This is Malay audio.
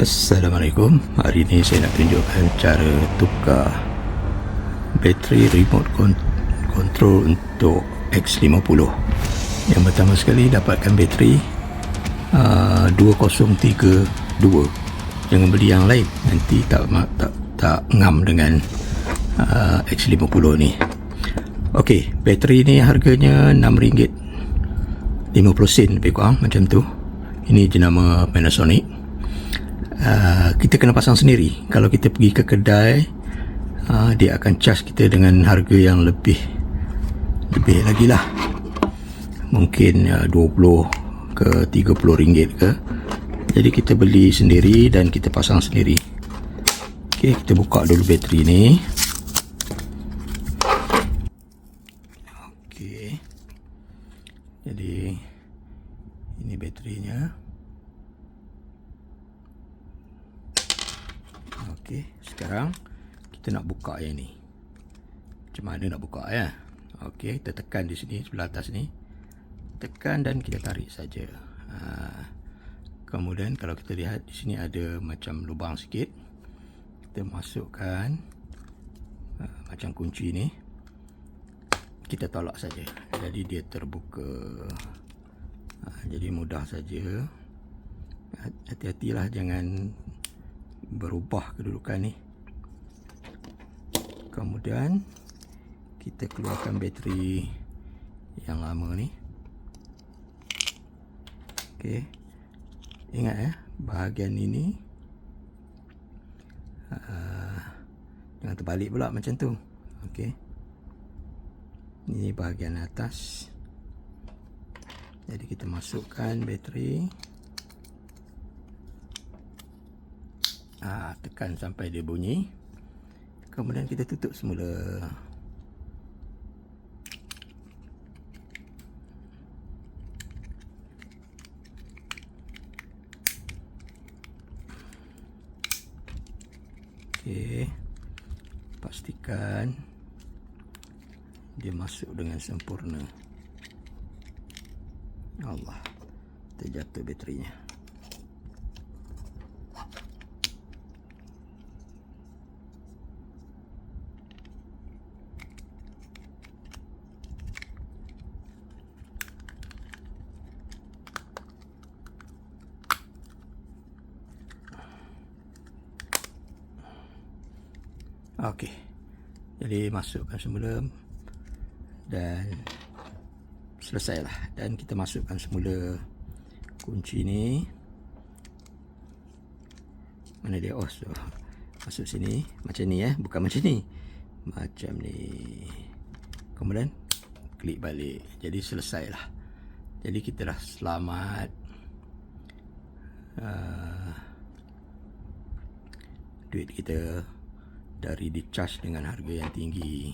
Assalamualaikum. Hari ini saya nak tunjukkan cara tukar bateri remote control untuk X50. Yang pertama sekali, dapatkan bateri 2032. Jangan beli yang lain, nanti tak ngam dengan X50 ni. Okey, bateri ni harganya RM6.50 lebih kurang macam tu. Ini jenama Panasonic. Kita kena pasang sendiri. Kalau kita pergi ke kedai, dia akan charge kita dengan harga yang lebih lagi lah. Mungkin 20 ke 30 ringgit ke. Jadi kita beli sendiri dan kita pasang sendiri. Okey, kita buka dulu bateri ni. Okey, jadi ini baterinya. Okey, sekarang kita nak buka yang ni. Macam mana nak buka ya? Okey, kita tekan di sini sebelah atas ni. Tekan dan kita tarik saja. Kemudian kalau kita lihat di sini ada macam lubang sikit. Kita masukkan macam kunci ni. Kita tolak saja. Jadi dia terbuka. Jadi mudah saja. Hati-hatilah jangan berubah kedudukan ni. Kemudian kita keluarkan bateri yang lama ni. Okey, ingat ya, bahagian ini jangan terbalik pula macam tu. Okey, ini bahagian atas. Jadi kita masukkan bateri. Tekan sampai dia bunyi. Kemudian kita tutup semula. Okey, pastikan dia masuk dengan sempurna. Allah, terjatuh baterinya. Okey, jadi masukkan semula dan selesailah. Dan kita masukkan semula kunci ni. Mana dia? Oh, so masuk sini macam ni ya, bukan macam ni, macam ni. Kemudian klik balik. Jadi selesailah. Jadi kita dah selamat duit kita dari di-charge dengan harga yang tinggi.